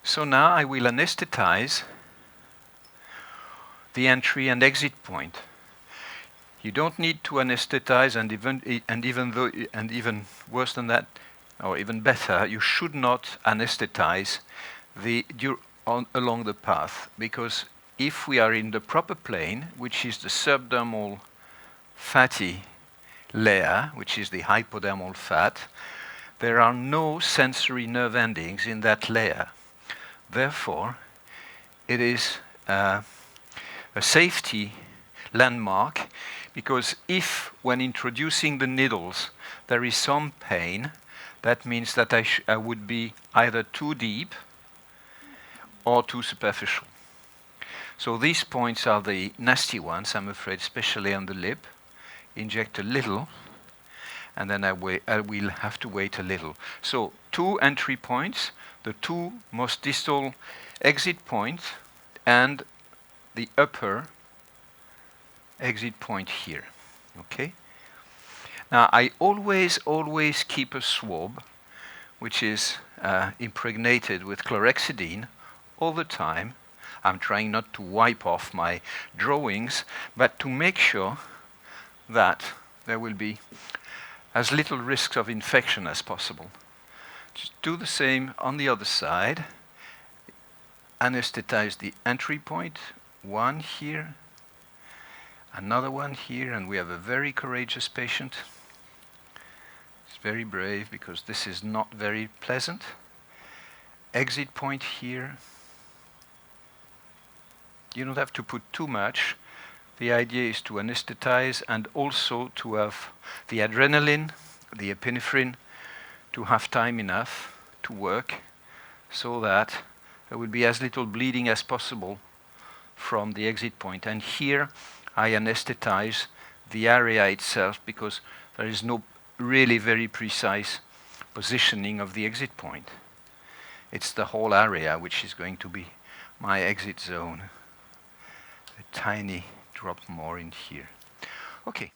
So now I will anesthetize the entry and exit point. You don't need to anesthetize, and even worse than that, or even better, you should not anesthetize along the path, because if we are in the proper plane, which is the subdermal fatty layer, which is the hypodermal fat, there are no sensory nerve endings in that layer. Therefore, it is a safety landmark, because if, when introducing the needles, there is some pain, that means that I would be either too deep or too superficial. So these points are the nasty ones, I'm afraid, especially on the lip. Inject a little, and then I will have to wait a little. So 2 entry points, the 2 most distal exit points, and the upper exit point here. Okay? Now I always keep a swab which is impregnated with chlorhexidine all the time. I'm trying not to wipe off my drawings, but to make sure that there will be as little risk of infection as possible. Just do the same on the other side. Anesthetize the entry point, 1 here, another one here, and we have a very courageous patient. He's very brave, because this is not very pleasant. Exit point here. You don't have to put too much. The idea is to anesthetize and also to have the adrenaline, the epinephrine, to have time enough to work so that there will be as little bleeding as possible from the exit point. And here I anesthetize the area itself, because there is no really very precise positioning of the exit point. It's the whole area which is going to be my exit zone. A tiny drop more in here. Okay.